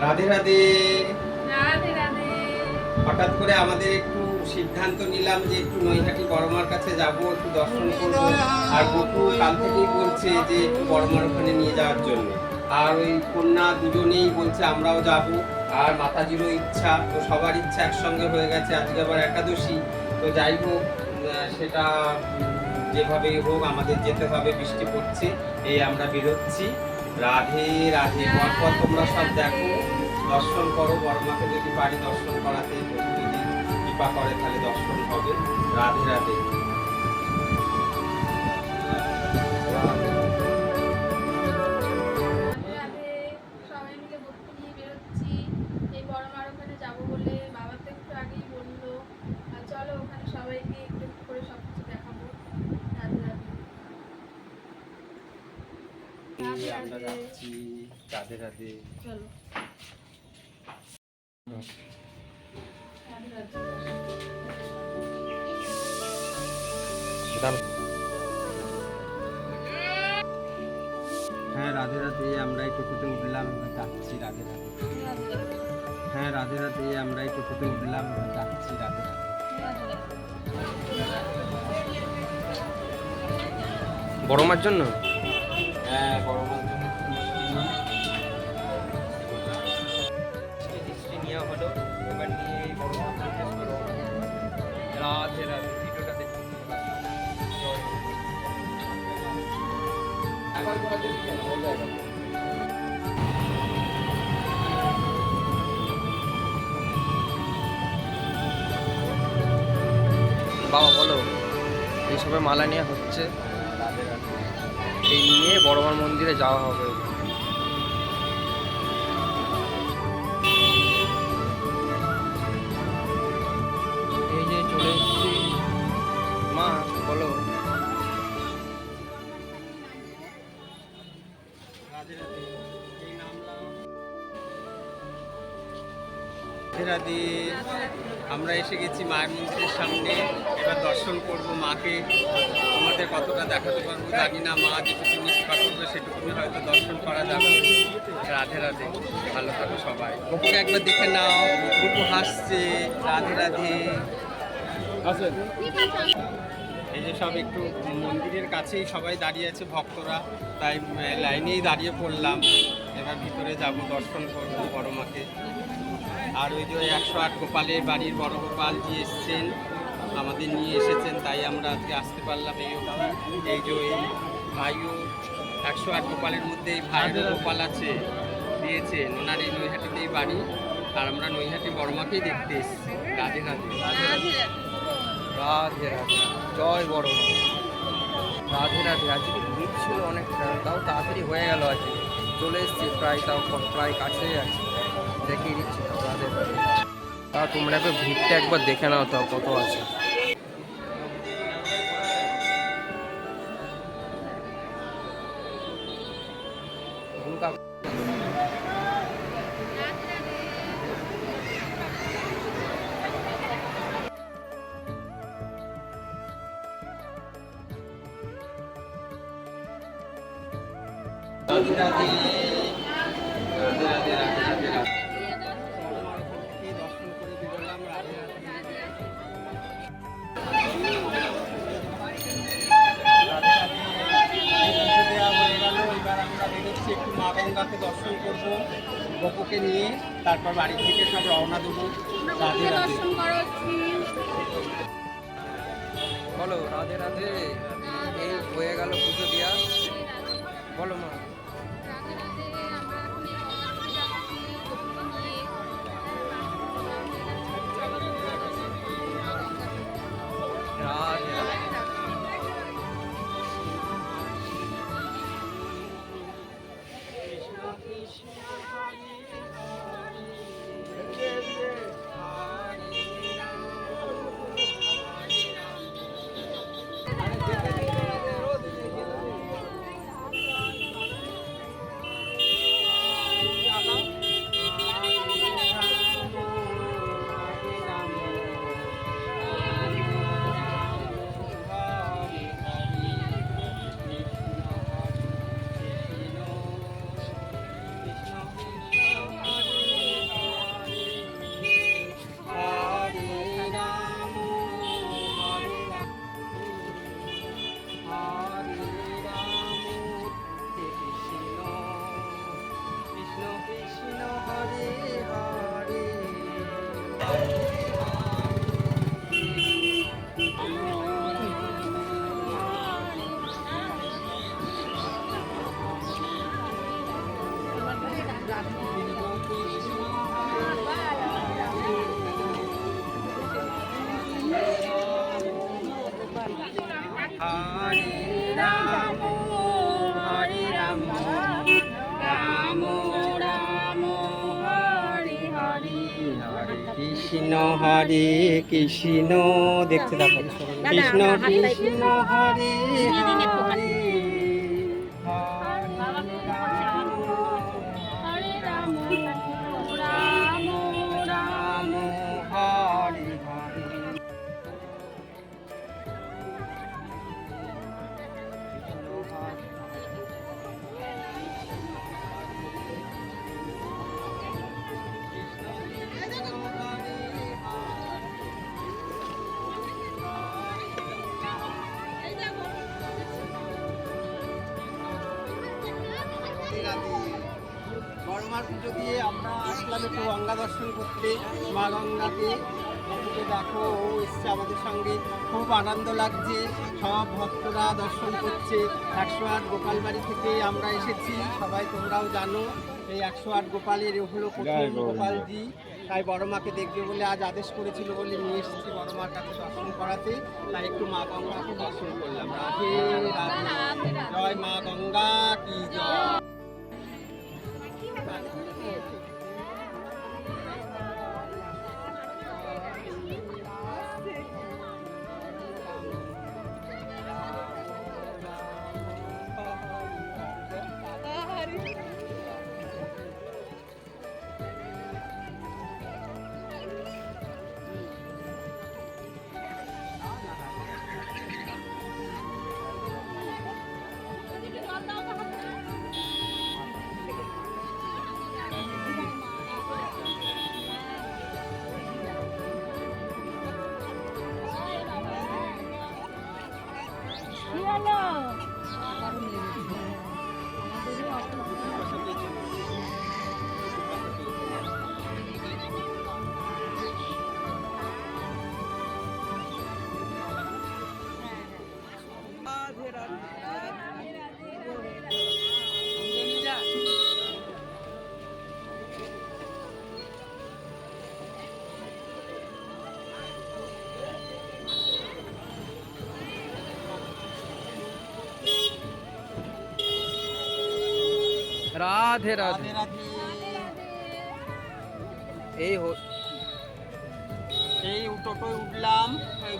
রাধে রাধে। রাধে রাধে। হঠাৎ করে আমাদের একটু সিদ্ধান্ত নিলাম যে একটু নৈহাটি বড়মার কাছে যাব, একটু দর্শন করব। আর গপু কাল থেকেই বলছে যে একটু বড়মার ওখানে নিয়ে যাওয়ার জন্য। আর ওই কন্যা দুজনেই বলছে আমরাও যাব। আর মাতাজিরও ইচ্ছা, তো সবার ইচ্ছা একসঙ্গে হয়ে গেছে। আজকে আবার একাদশী, তো যাই হোক সেটা যেভাবেই হোক আমাদের যেতে হবে। বৃষ্টি পড়ছে, এই আমরা বেরোচ্ছি। রাধে রাধে। পরপর তোমরা সব দেখো, দর্শন করো। বড়মাকে যদি পারি দর্শন করাতে, যদি কৃপা করে তাহলে দর্শন হবে। রাধে রাধে। রাধে। সবাই মিলে ভক্তি নিয়ে বেরোচ্ছি এই বড় মার ওখানে যাবো বলে। বাবা তো একটু আগেই বললো আর চলো ওখানে সবাইকে একটু একটু করে সব কিছু দেখাবো। রাধে রাধে। আমরা যাচ্ছি। রাধে রাধে। চলো। রাধে রাধে। হ্যাঁ রাধে রাধে। আমরা এই টোটোতে উঠলাম, যাচ্ছি। রাধে রাধে। হ্যাঁ রাধে রাধে। আমরা এই টোটোতে উঠলাম, যাচ্ছি। রাধে রাধে। বড় মার জন্য হ্যাঁ বড়মার জন্য মিষ্টি নেওয়া হলো। এবার নিয়ে এই বড়মার কাছে করো। রাধে রাধে। ভিডিওটা দেখুন। বাবা বলো, এইসবে মালা নেওয়া হচ্ছে, রাধে রাধে। এই নিয়ে বড়মার মন্দিরে যাওয়া হবে। এই যে চলে এসেছি। মা বলো। রাধে রাধে। এই নামলাম। রাধে রাধে। আমরা এসে গেছি মায়ের মন্দিরের সামনে। এবার দর্শন করব মাকে। তোমাদের কতটা দেখাতে পারবো জানি না, মা যেটুকু কৃপা করবে সেটুকুনি হয়তো দর্শন করা যাবে। রাধে রাধে। ভালো থাকো সবাই। গপুকে একবার দেখে নাও, গপু হাসছে। রাধে রাধে। এই যে সব একটু মন্দিরের কাছেই সবাই দাঁড়িয়ে আছে ভক্তরা, তাই লাইনেই দাঁড়িয়ে পড়লাম। এবার ভিতরে যাব, দর্শন করব বড় মাকে। আর ওই যে 108 গোপালের বাড়ির বড় গোপাল জি এসছেন, আমাদের নিয়ে এসেছেন, তাই আমরা আজকে আসতে পারলাম। এই যে এই ভাইও 108 গোপালের মধ্যে এই ভাইয়ের গোপাল আছে, দিয়েছেন ওনার এই নৈহাটিতেই বাড়ি। আর আমরা নৈহাটি বড় মাকেই দেখতে এসেছি। রাধে রাধে। রাধে রাধে। জয় বড় মা। রাধে রাধে। আজকে ভিড় ছিল অনেকটা, তাও তাড়াতাড়ি হয়ে গেল। আজকে চলে এসেছি প্রায়, তাও প্রায় কাছেই আছে। দেখিয়ে দিচ্ছি তো রাধে রাধে। তাও তোমরা একবার ভিড়টা একবার দেখে নাও, তাও কত আছে। রাধে রাধে। রাধে রাধে। রাধে রাধে। রাধে। দর্শন করে বেরোলাম। রাধে রাধে। এবার আমরা বেরোচ্ছি, একটু মা গঙ্গাকে দর্শন করব গপুকে নিয়ে, তারপর বাড়ি থেকে সব রওনা দেবো। রাধে রাধে। দর্শন করাচ্ছি। বলো রাধে রাধে। এই হয়ে গেল পুজো দেওয়া। বলো মা। রাধে রাধে। আমরা এখন এই গঙ্গাতে যাচ্ছি ভক্তি নিয়ে। রাধে রাধে। রাম হরে রাম রাম রাম হরে হরে হরে কৃষ্ণ হরে কৃষ্ণ দেখতে দেখো কৃষ্ণ কৃষ্ণ হরে হরে হরে রাম রাম রাম হরে হরে বড়মার পুজো দিয়ে আমরা আসলাম একটু গঙ্গা দর্শন করতে। মা গঙ্গাকে দেখো, ও এসছে আমাদের সঙ্গে, খুব আনন্দ লাগছে। সব ভক্তরা দর্শন করছে। 108 গোপালবাড়ি থেকে আমরা এসেছি, সবাই তোমরাও জানো। এই 108 গোপালের হলো প্রথম গোপালজি। তাই বড় মাকে দেখবে বলে আজ আদেশ করেছিল বলে নিয়ে এসেছি বড় মার কাছে দর্শন করাতে। তাই একটু মা গঙ্গাকে দর্শন করলাম। রাধে রাধে, জয় মা গঙ্গা কি জয়। রাধে রাধে। এই টোটোয় উঠলাম, এই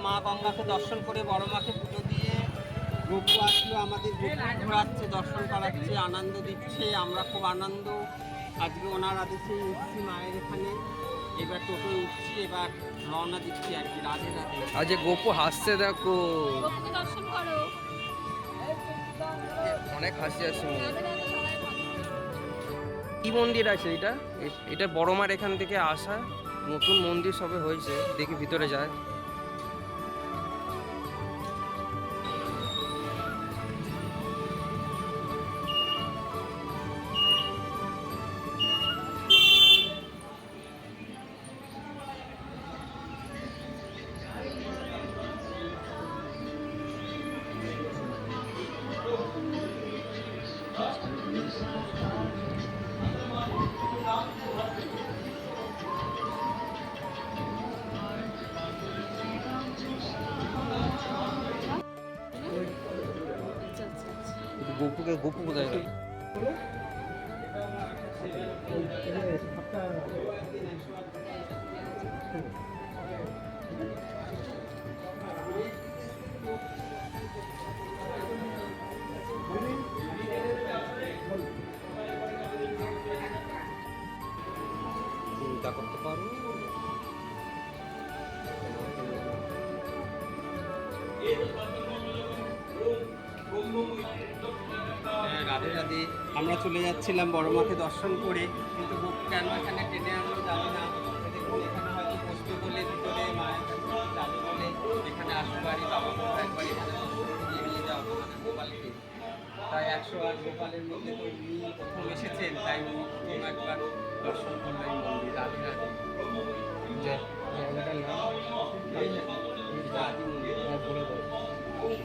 মা গঙ্গাকে দর্শন করে বড় মাকে পুজো দিয়ে গপু আসলো, আমাদের ঘোরাচ্ছে, দর্শন করাচ্ছে, আনন্দ দিচ্ছে। আমরা খুব আনন্দ। আজকে ওনার আদেশে এসেছি মায়ের এখানে। এবার টোটোয় উঠছি, এবার রওনা দিচ্ছি আর কি। রাধে রাধে। আজ গপু হাসছে, দেখো গপুকে দর্শন করো। অনেক হাসি আসছে। কি মন্দির আছে এটা? এটা বড়মার এখান থেকে আসা নতুন মন্দির সবে হয়েছে, দেখি ভিতরে যায়। গপু কোথায় গেল? চিন্তা করতে পারো। রাধে রাধে। আমরা চলে যাচ্ছিলাম বড় মাকে দর্শন করে, কিন্তু কেন এখানে টেনে আনলো জানি না। দেখুন এখানে হয়তো বসবে বলে ভিতরে মায়ের কাছে যাবে বলে এখানে আসবারই বাবা একবার এখানে দিয়ে নিয়ে যাওয়া আমাদের গোপালকে। তাই 108 গোপালের মধ্যে তো উনি প্রথম এসেছেন, তাই উনি প্রথম একবার দর্শন করলেন মন্দির। রাধে রাধে। জায়গাটার নাম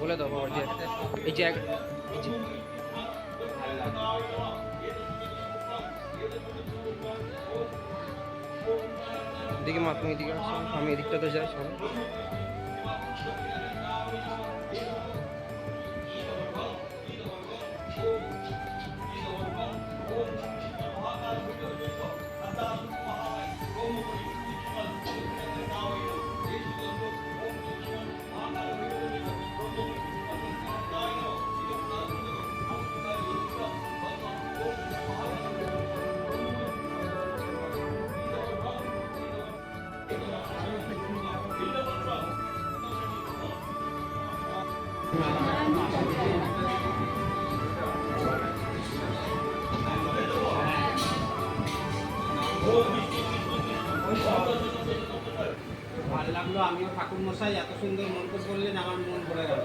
বলে দাও বাবা। এই জায়গা এদিকে মা, তুমি এদিকে আসো, আমি এদিকটাতে যাই সব। লাগলো। আমিও ঠাকুর মশাই এত সুন্দর মন্তব্য বললেন, আমার মন ভরে গেল।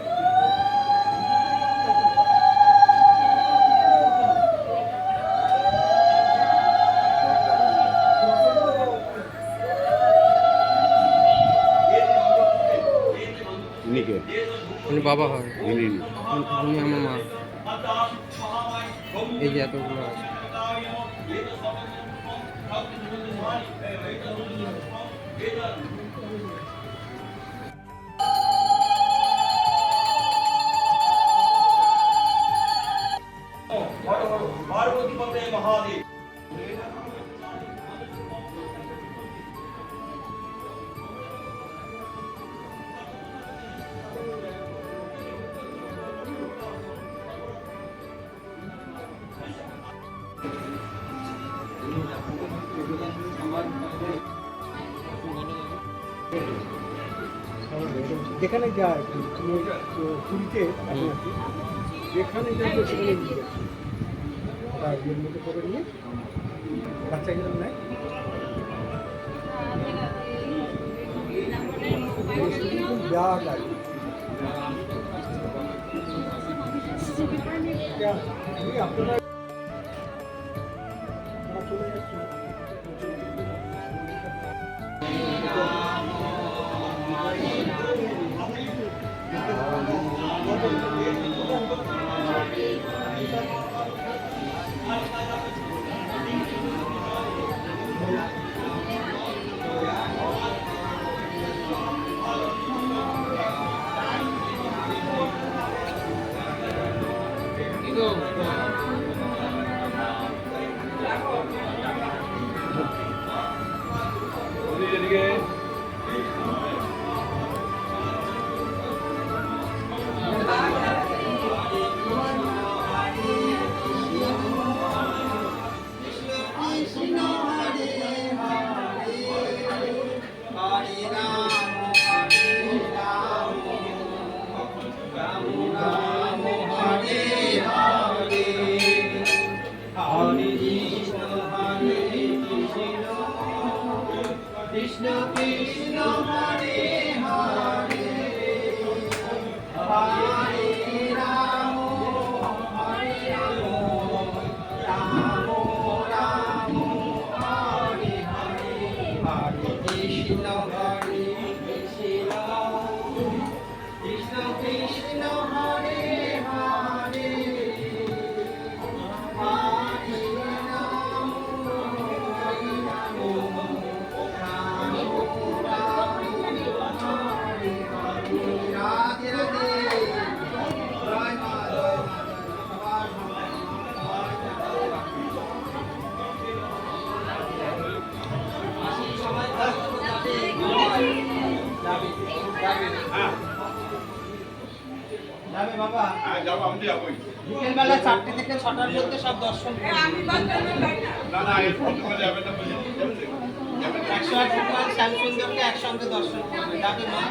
উনি বাবা হয়, ইনি উনি আমার মা। এই যে এতগুলো আছে। पार्वतीपते महादेव। যেখানে যায় পুরীতে যেখানে যাবে সেখানে নিয়ে যাচ্ছে ওটা ইয়ের মধ্যে করে নিয়ে বাচ্চা গেলাম নেয় দেওয়া লাগে আপনারা চলে যাচ্ছেন কৃষ্ণ কৃষ্ণ হরে হরে হরে রাম হরে রাম রাম রাম হরে হরে হরে কৃষ্ণ কৃষ্ণ কৃষ্ণ হরে হরে হরে রাম হরে রাম রাধে রাধে জয় মা জয় মা সবার যাবে বাবা। হ্যাঁ যাবো, আমি যাবোই। বিকেলবেলা 4টে থেকে 6টার মধ্যে সব দর্শন করবে। না না এই ফটো যাবে না, যাবে 108 ভগবান শ্যামসুন্দরকে একসঙ্গে দর্শন করবে। যাবে মা।